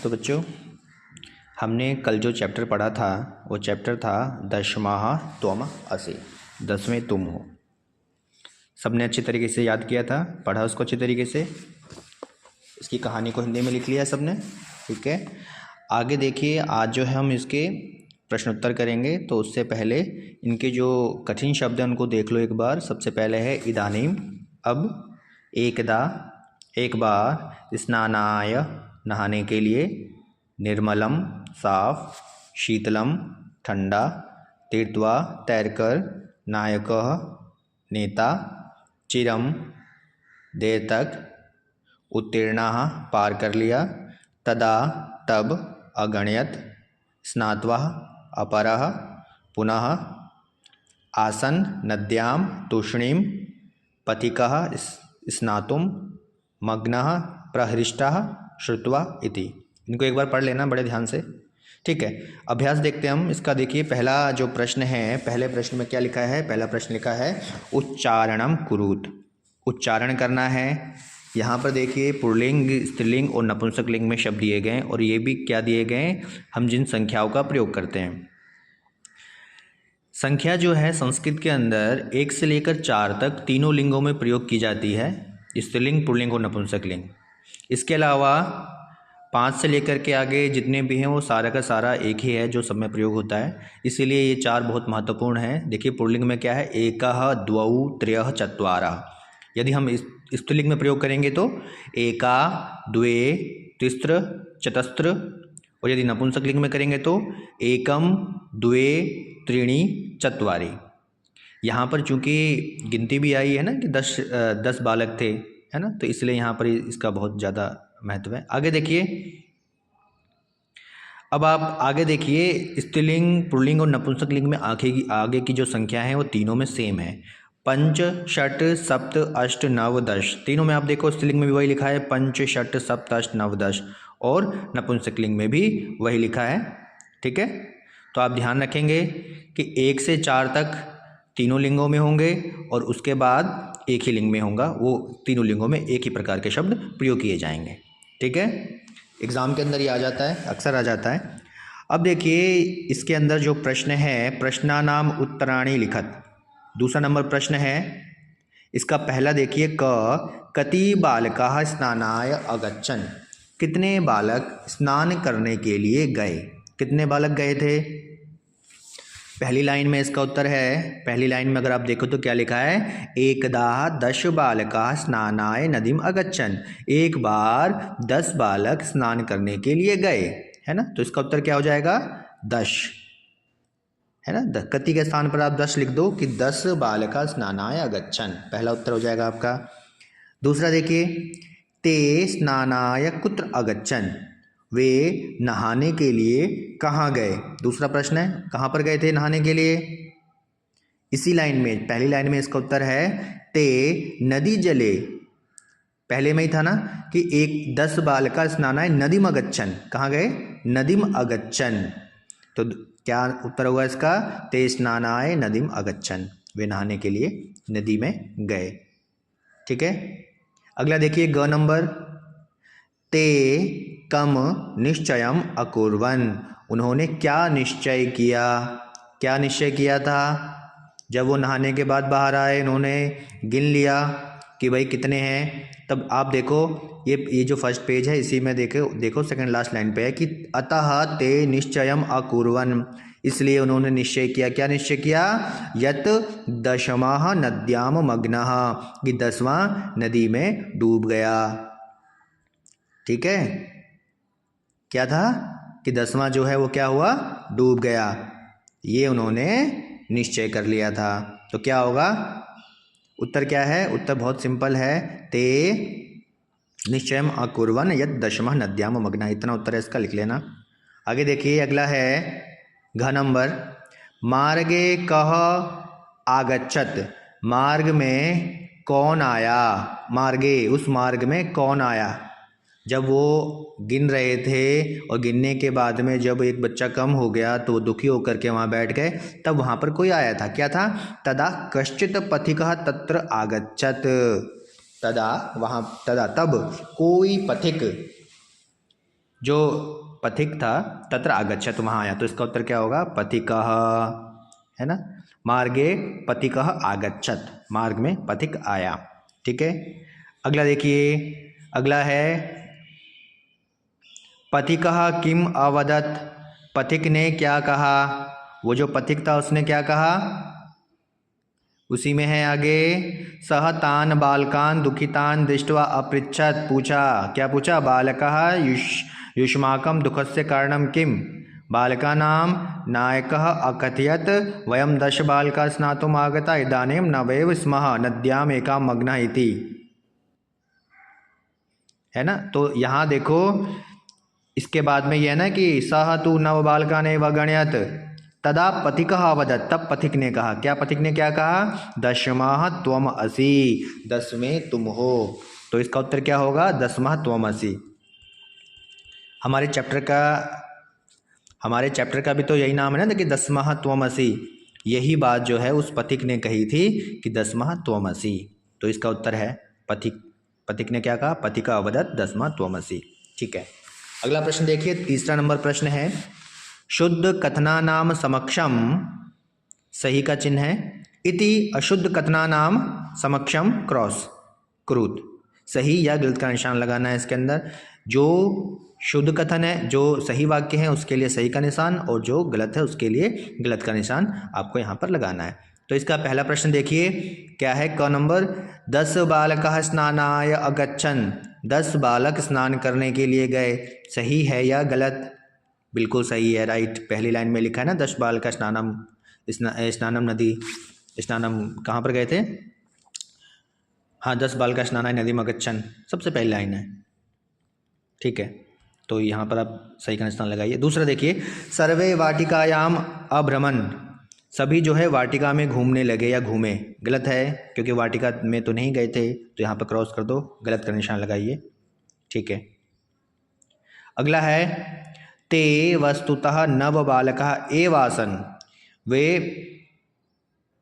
तो बच्चों हमने कल जो चैप्टर पढ़ा था वो चैप्टर था दशमाह त्वम असि, 10वें तुम हो। सबने अच्छे तरीके से याद किया था, पढ़ा उसको अच्छे तरीके से। इसकी कहानी को हिंदी में लिख लिया सबने, ठीक है। आगे देखिए, आज जो है हम इसके प्रश्नोत्तर करेंगे, तो उससे पहले इनके जो कठिन शब्द हैं उनको देख लो एक बार। सबसे पहले है इदानीम, अब, एकदा एक बार, स्नानाय नहाने के लिए, निर्मलम साफ, शीतलम ठंडा, तीर्थवा तैरकर, नायकः नेता, चिरम देर तक, उत्तीर्णः पार कर लिया, तदा तब, अगणयत, स्नात्वा अपरः, पुनः, आसन नद्यां तूष्णीं, पथिकः स्नातुं, मग्नः प्रहृष्टः श्रुत्वा इति। इनको एक बार पढ़ लेना बड़े ध्यान से, ठीक है। अभ्यास देखते हैं हम इसका। देखिए पहला जो प्रश्न है, पहले प्रश्न में क्या लिखा है? पहला प्रश्न लिखा है उच्चारणम कुरुत, उच्चारण करना है। यहाँ पर देखिए पुल्लिंग, स्त्रीलिंग और नपुंसक लिंग में शब्द दिए गए, और ये भी क्या दिए गए? हम जिन संख्याओं का प्रयोग करते हैं। संख्या जो है संस्कृत के अंदर 1 से लेकर 4 तक तीनों लिंगों में प्रयोग की जाती है, स्त्रीलिंग, पुल्लिंग और नपुंसक लिंग। इसके अलावा 5 से लेकर के आगे जितने भी हैं वो सारा का सारा एक ही है जो सब में प्रयोग होता है, इसीलिए ये 4 बहुत महत्वपूर्ण है। देखिए पुल्लिंग में क्या है? एकः द्वौ त्रयः चत्वारः। यदि हम इस स्त्रीलिंग में प्रयोग करेंगे तो एका द्वे तिस्र चतस्र, और यदि नपुंसक लिंग में करेंगे तो एकम द्वे त्रीणि चत्वारि। यहाँ पर चूंकि गिनती भी आई है ना कि 10 बालक थे, है ना, तो इसलिए यहाँ पर इसका बहुत ज़्यादा महत्व है। आगे देखिए, अब आप आगे देखिए, स्त्रीलिंग, पुल्लिंग और नपुंसक लिंग में आगे की जो संख्या है वो तीनों में सेम है। 5 षट सप्त अष्ट नव 10, तीनों में आप देखो स्त्रीलिंग में भी वही लिखा है 5 षट सप्त अष्ट नव 10, और नपुंसक लिंग में भी वही लिखा है, ठीक है। तो आप ध्यान रखेंगे कि 1 से 4 तक तीनों लिंगों में होंगे, और उसके बाद एक ही लिंग में होगा, वो तीनों लिंगों में एक ही प्रकार के शब्द प्रयोग किए जाएंगे, ठीक है। एग्ज़ाम के अंदर ये आ जाता है, अक्सर आ जाता है। अब देखिए इसके अंदर जो प्रश्न है, प्रश्नानाम उत्तराणि लिखत। दूसरा नंबर प्रश्न है इसका। पहला देखिए, कति बालकाः स्नानाय अगच्छन्, कितने बालक स्नान करने के लिए गए? कितने बालक गए थे? पहली लाइन में इसका उत्तर है, पहली लाइन में अगर आप देखो तो क्या लिखा है? एकदा 10 बालकाः स्नानाय नदीम अगच्छन्, एक बार 10 बालक स्नान करने के लिए गए, है ना। तो इसका उत्तर क्या हो जाएगा? 10, है ना। कति के स्थान पर आप 10 लिख दो कि 10 बालका स्नानाय अगच्छन्, पहला उत्तर हो जाएगा आपका। दूसरा देखिए, ते स्नानाय कुत्र अगच्छन्, वे नहाने के लिए कहाँ गए? दूसरा प्रश्न है, कहाँ पर गए थे नहाने के लिए? इसी लाइन में, पहली लाइन में इसका उत्तर है ते नदी जले। पहले में ही था ना कि 10 बालका स्नानाय नदीम अगच्छन्, कहाँ गए? नदीम अगच्छन्। तो क्या उत्तर होगा इसका? ते स्नानाय नदीम अगच्छन्, वे नहाने के लिए नदी में गए, ठीक है। अगला देखिए, ग नंबर, ते कम निश्चयम अकुर्वन्, उन्होंने क्या निश्चय किया? क्या निश्चय किया था? जब वो नहाने के बाद बाहर आए, उन्होंने गिन लिया कि भाई कितने हैं। तब आप देखो ये जो फर्स्ट पेज है इसी में देखो सेकंड लास्ट लाइन पे है कि अतः ते निश्चयम अकुर्वन्, इसलिए उन्होंने निश्चय किया। क्या निश्चय किया? यत दशमाः नद्याम मग्नः, कि 10वां नदी में डूब गया, ठीक है। क्या था कि 10वां जो है वो क्या हुआ? डूब गया। ये उन्होंने निश्चय कर लिया था। तो क्या होगा? उत्तर क्या है? उत्तर बहुत सिंपल है, ते निश्चयम अकुर्वन् यत् दशमः नद्याम मग्नः, इतना उत्तर है इसका, लिख लेना। आगे देखिए, अगला है घ नंबर, मार्गे कः आगच्छत्, मार्ग में कौन आया? मार्गे, उस मार्ग में कौन आया? जब वो गिन रहे थे और गिनने के बाद में जब एक बच्चा कम हो गया तो वो दुखी होकर के वहाँ बैठ गए, तब वहाँ पर कोई आया था। क्या था? तदा कश्चित् पथिकः तत्र आगच्छत्, तदा तब कोई पथिक जो पथिक था तत्र आगच्छत, वहाँ आया, तो इसका उत्तर क्या होगा? पथिकः, है ना। मार्गे पथिकः आगच्छत, मार्ग में पथिक आया। ठीक है, अगला देखिए, अगला है पथिकः किम अवदत्, पथिक ने क्या कहा? वो जो पथिक था उसने क्या कहा? उसी में है आगे, सह तान बालकान दुखितान दृष्ट्वा अपृच्छत, पूछा, क्या पूछा? बालकः युष्माकं दुःखस्य कारणं किम? बालकानां नायकः अकथयत् वयं 10 बालकाः स्नातुम् आगता इदानीं नवैव स्मः नद्याम् एकां मग्नः इति, है ना। तो यहाँ देखो, इसके बाद में ये है ना कि सह तु नव बालकान एव गणयत् तदा पथिकः अवदत्, तब पथिक ने कहा, क्या पथिक ने क्या कहा? 10वां त्वम असि, 10वें तुम हो। तो इसका उत्तर क्या होगा? 10वां त्वम असि। हमारे चैप्टर का भी तो यही नाम है ना कि 10वां त्वम असि। यही बात जो है उस पथिक ने कही थी कि 10वां त्वम असि। तो इसका उत्तर है पथिक। पथिक ने क्या कहा? पथिकः अवदत् 10वां त्वम असि। ठीक है, अगला प्रश्न देखिए, तीसरा नंबर प्रश्न है, शुद्ध कथनानाम समक्षम, सही का चिन्ह है, इति अशुद्ध कथनानाम समक्षम क्रॉस क्रूत, सही या गलत का निशान लगाना है इसके अंदर। जो शुद्ध कथन है, जो सही वाक्य है, उसके लिए सही का निशान, और जो गलत है उसके लिए गलत का निशान आपको यहाँ पर लगाना है। तो इसका पहला प्रश्न देखिए, क्या है? क नंबर, 10 बालकः स्नानाय अगच्छन्, 10 बालक स्नान करने के लिए गए, सही है या गलत? बिल्कुल सही है, राइट। पहली लाइन में लिखा है ना, 10 बालकः स्नानम नदी, स्नानम कहाँ पर गए थे? हाँ, 10 बालकः स्नानाय नदीम अगच्छन्, सबसे पहली लाइन है। ठीक है, तो यहाँ पर आप सही का निशान लगाइए। दूसरा देखिए, सर्वे वाटिकायाम अभ्रमन्, सभी जो है वाटिका में घूमने लगे या घूमे, गलत है, क्योंकि वाटिका में तो नहीं गए थे, तो यहाँ पर क्रॉस कर दो, गलत का निशान लगाइए। ठीक है, अगला है, ते वस्तुतः नव बालकः एव आसन्, वे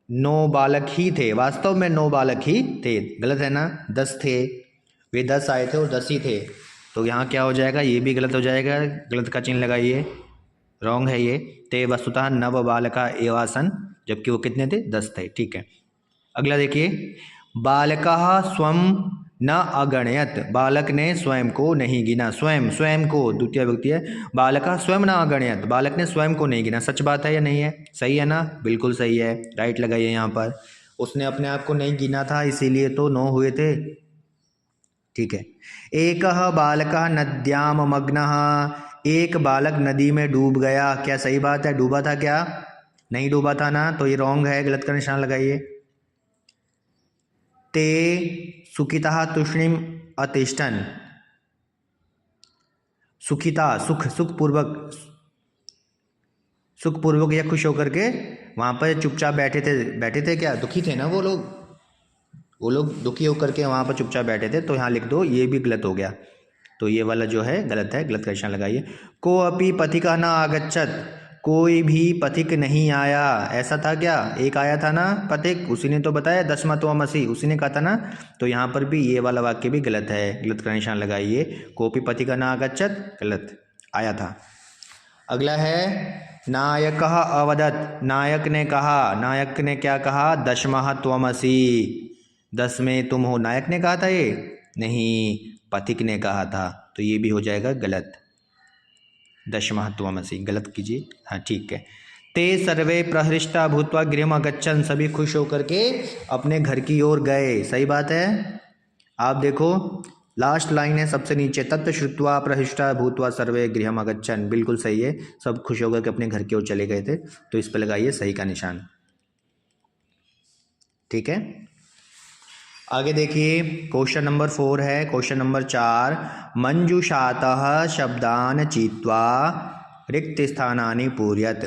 9 बालक ही थे, वास्तव में 9 बालक ही थे, गलत है ना, 10 थे, वे 10 आए थे और 10 ही थे, तो यहाँ क्या हो जाएगा? ये भी गलत हो जाएगा, गलत का चिन्ह लगाइए, रॉन्ग है ये। ते वस्तुतः नव बालका एव आसन्, जबकि वो कितने थे? 10 थे। ठीक है, अगला देखिए, बालकः स्वं न अगणयत्, बालक ने स्वयं को नहीं गिना, स्वयं को द्वितीय विभक्ति है, बालकः स्वयं न अगणयत्, बालक ने स्वयं को नहीं गिना। सच बात है या नहीं है? सही है ना, बिल्कुल सही है, राइट लगाइए यहाँ पर। उसने अपने आप को नहीं गिना था, इसीलिए तो 9 हुए थे। ठीक है, एकः बालकः नद्याम मग्नः, एक बालक नदी में डूब गया, क्या सही बात है? डूबा था क्या? नहीं डूबा था ना, तो ये रॉन्ग है, गलत का निशान लगाइए। ते सुखिता तूष्णीम अतिष्ठन्, सुखिता सुखपूर्वक या खुश होकर के वहाँ पर चुपचाप बैठे थे क्या? दुखी थे ना वो लोग दुखी होकर के वहाँ पर चुपचाप बैठे थे, तो यहाँ लिख दो, ये भी गलत हो गया, तो ये वाला जो है गलत है, गलत का निशान लगाइए। को अपि पथिकः न आगच्छत्, कोई भी पथिक नहीं आया, ऐसा था क्या? एक आया था ना पथिक, उसी ने तो बताया 10वां त्वम असि, उसी ने कहा था ना, तो यहाँ पर भी ये वाला वाक्य भी गलत है, गलत का निशान लगाइए। कोपि पथिकः न आगच्छत्, गलत, आया था। अगला है, नायकः अवदत्, नायक ने कहा, नायक ने क्या कहा? 10वां त्वम असि, 10 में तुम हो, नायक ने कहा था ये? नहीं, पथिक ने कहा था, तो ये भी हो जाएगा गलत, 10वां त्वम असि, गलत कीजिए। हाँ ठीक है, ते सर्वे प्रहृष्टा भूत्वा गृहम् अगच्छन्, सभी खुश होकर के अपने घर की ओर गए, सही बात है। आप देखो, लास्ट लाइन है सबसे नीचे, तत् श्रुत्वा प्रहृष्टा भूत्वा सर्वे गृहम् अगच्छन्, बिल्कुल सही है, सब खुश होकर के अपने घर की ओर चले गए थे, तो इस पर लगाइए सही का निशान। ठीक है, आगे देखिए, क्वेश्चन नंबर 4 है, क्वेश्चन नंबर 4, मंजूषातः शब्दान चित्वा रिक्त स्थानानि पूर्यत,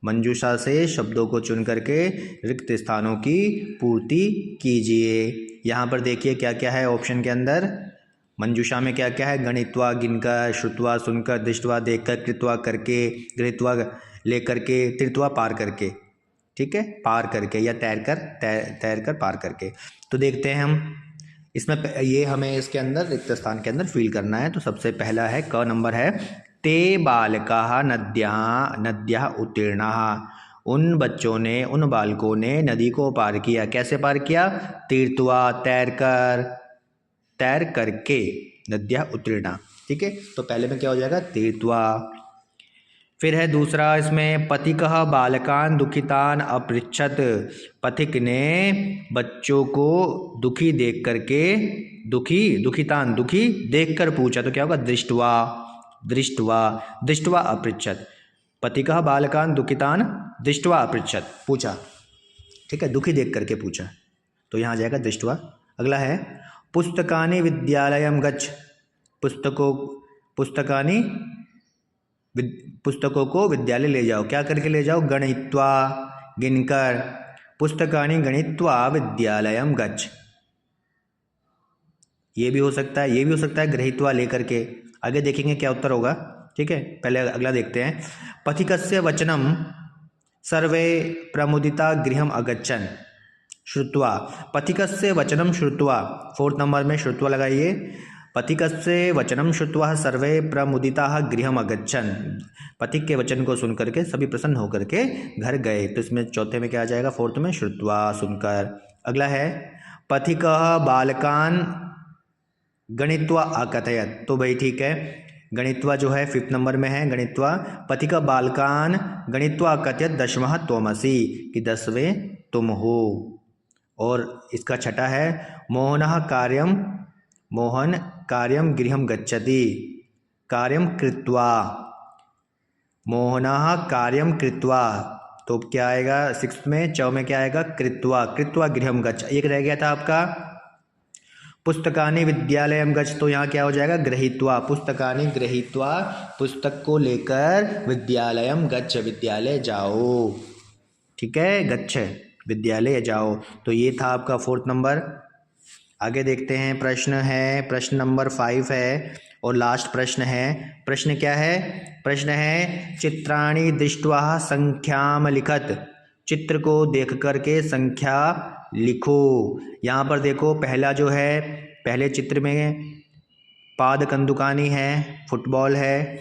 मंजूषा से शब्दों को चुन करके रिक्त स्थानों की पूर्ति कीजिए। यहाँ पर देखिए क्या क्या है ऑप्शन के अंदर, मंजूषा में क्या क्या है? गणित्वा गिनकर, श्रुत्वा सुनकर, दृष्टवा देखकर, कृत्वा करके, गृहीत्वा लेकर के, तीर्थवा पार करके। ठीक है, पार करके या तैर कर पार करके। तो देखते हैं हम, इसमें ये हमें इसके अंदर रिक्त स्थान के अंदर फिल करना है। तो सबसे पहला है क नंबर है ते बालकाः नद्याः उत्तीर्णाः। उन बच्चों ने, उन बालकों ने नदी को पार किया। कैसे पार किया? तीर्थवा, तैर करके, नद्याः उत्तीर्णा। ठीक है, तो पहले में क्या हो जाएगा? तीर्थवा। फिर है दूसरा इसमें पथिकः बालकान् दुखितान् अपृच्छत। पथिक ने बच्चों को दुखी देख करके, दुखितान दुखी देखकर पूछा। तो क्या होगा? दृष्ट्वा अपृच्छत। पथिकः बालकान् दुखितान् दृष्ट्वा अपृच्छत, पूछा। ठीक है, दुखी देख करके पूछा, तो यहाँ जाएगा दृष्ट्वा। अगला है पुस्तकानि विद्यालयं गच्छ। पुस्तकों को विद्यालय ले जाओ। क्या करके ले जाओ? गणयित्वा, गिनकर। पुस्तकानि गणयित्वा विद्यालयं गच्छ। ये भी हो सकता है, ये भी हो सकता है गृहीत्वा लेकर के। आगे देखेंगे क्या उत्तर होगा। ठीक है, पहले अगला देखते हैं। पथिकस्य वचनम सर्वे प्रमुदिता गृहम अगच्छन् श्रुत्वा। पथिकस्य वचनम श्रुत्वा, 4 नंबर में श्रुत्वा लगाइए। पथिकस्य वचनम श्रुत्वा सर्वे प्रमुदिताः गृहम अगच्छन्। पथिक के वचन को सुन करके सभी प्रसन्न होकर के घर गए। तो इसमें चौथे में क्या आ जाएगा? 4th में श्रुत्वा, सुनकर। अगला है पथिकः बालकान् गणित्वा अकथयत। तो भाई ठीक है, गणित्वा जो है 5th नंबर में है। गणित्वा पथिकः बालकान् गणित्वा अकथयत 10वां त्वमसि, कि 10वें तुम हो। और इसका छठा है मोहन कार्यम गृहम गच्छति, कार्यम कृत्वा। मोहनः कार्यम कृत्वा, तो क्या आएगा 6th में? चौ में क्या आएगा? कृत्वा गृहम गच्छ। एक रह गया था आपका पुस्तकानि विद्यालयं गच्छ, तो यहाँ क्या हो जाएगा? गृहीत्वा। पुस्तकानि गृहीत्वा, पुस्तक को लेकर, विद्यालयं गच्छ, विद्यालय जाओ। ठीक है, गच्छ, विद्यालय जाओ। तो ये था आपका 4th नंबर। आगे देखते हैं, प्रश्न नंबर 5 है और लास्ट प्रश्न है। प्रश्न क्या है? प्रश्न है चित्राणि दृष्ट्वा संख्याम लिखत। चित्र को देख करके संख्या लिखो। यहाँ पर देखो, पहला जो है, पहले चित्र में पाद कंदुकानी है, फुटबॉल है।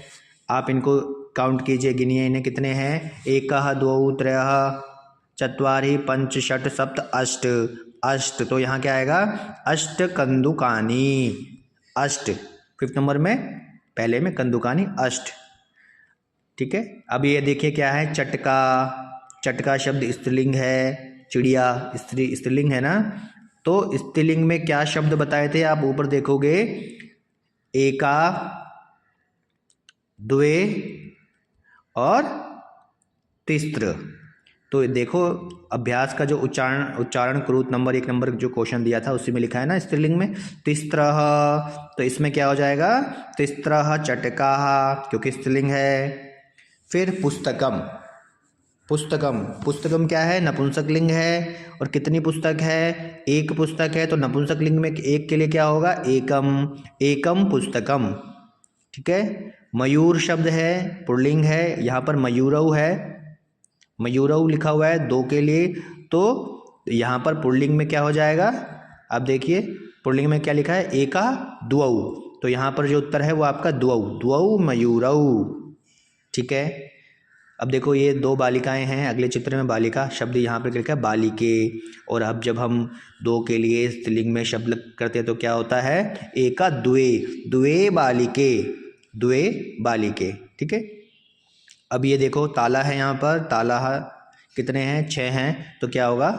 आप इनको काउंट कीजिए, गिनिए इन्हें कितने हैं। 1 2 3 4 5 6 7 अष्ट। तो यहाँ क्या आएगा? अष्ट कंदुकानी, अष्ट। 5th नंबर में पहले में कंदुकानी, अष्ट। ठीक है, अब ये देखिए क्या है? चटका शब्द स्त्रीलिंग है। चिड़िया स्त्रीलिंग है ना। तो स्त्रीलिंग में क्या शब्द बताए थे? आप ऊपर देखोगे, एका, द्वे और तिस्त्र। तो देखो, अभ्यास का जो उच्चारण क्रूत नंबर 1 नंबर जो क्वेश्चन दिया था उसी में लिखा है ना, स्त्रीलिंग में तिस्त्रः। तो इसमें क्या हो जाएगा? तिस्त्रः चटकाः, क्योंकि स्त्रीलिंग है। फिर पुस्तकम क्या है? नपुंसक लिंग है। और कितनी पुस्तक है? 1 पुस्तक है। तो नपुंसक लिंग में 1 के लिए क्या होगा? एकम पुस्तकम। ठीक है, मयूर शब्द है, पुल्लिंग है। यहाँ पर मयूरौ है, मयूरौ लिखा हुआ है 2 के लिए। तो यहाँ पर पुल्लिंग में क्या हो जाएगा? आप देखिए, पुल्लिंग में क्या लिखा है? एका द्वौ। तो यहाँ पर जो उत्तर है वो आपका द्वौ मयूरौ। ठीक है, अब देखो, ये 2 बालिकाएं हैं। अगले चित्र में बालिका शब्द यहाँ पर लिखा है बालिके। और अब जब हम 2 के लिए स्त्रीलिंग में शब्द करते हैं तो क्या होता है? एका द्वे बालिके। ठीक है, अब ये देखो, ताला है यहाँ पर। ताला कितने हैं? 6 हैं। तो क्या होगा?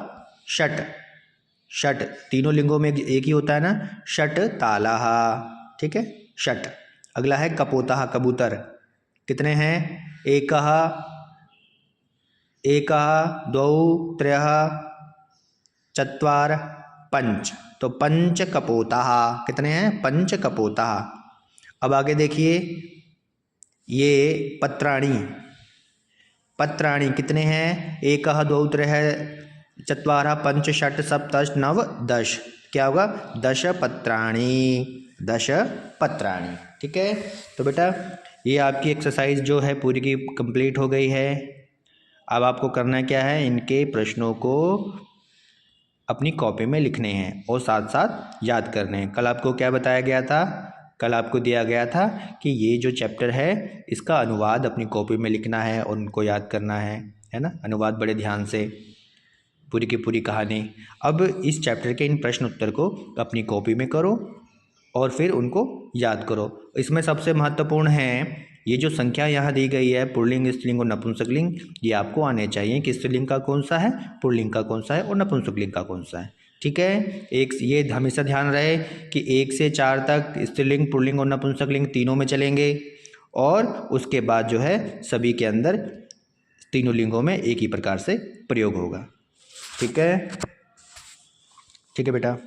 षट। तीनों लिंगों में एक ही होता है ना, षट तालाः। ठीक है, षट। अगला है कपोताः, कबूतर। कितने हैं? एकः, द्वौ, त्रयः, चत्वार, पंच। तो पंच कपोताः। कितने हैं? 5 कपोताः। अब आगे देखिए, ये पत्राणि कितने हैं? 1 2 3 4 5 6 7 8 9 10। क्या होगा? 10 पत्राणि। ठीक है, तो बेटा ये आपकी एक्सरसाइज जो है पूरी की कंप्लीट हो गई है। अब आपको करना क्या है? इनके प्रश्नों को अपनी कॉपी में लिखने हैं और साथ साथ याद करने हैं। कल आपको क्या बताया गया था? कल आपको दिया गया था कि ये जो चैप्टर है इसका अनुवाद अपनी कॉपी में लिखना है और उनको याद करना है ना? अनुवाद बड़े ध्यान से, पूरी की पूरी कहानी। अब इस चैप्टर के इन प्रश्न उत्तर को अपनी कॉपी में करो और फिर उनको याद करो। इसमें सबसे महत्वपूर्ण है ये जो संख्या यहाँ दी गई है, पुल्लिंग, स्त्रीलिंग और नपुंसकलिंग, ये आपको आने चाहिए कि स्त्रीलिंग का कौन सा है, पुल्लिंग का कौन सा है और नपुंसकलिंग का कौन सा है। ठीक है, एक ये हमेशा ध्यान रहे कि 1 से 4 तक स्त्रीलिंग, पुल्लिंग और नपुंसकलिंग तीनों में चलेंगे और उसके बाद जो है सभी के अंदर तीनों लिंगों में एक ही प्रकार से प्रयोग होगा। ठीक है, ठीक है बेटा।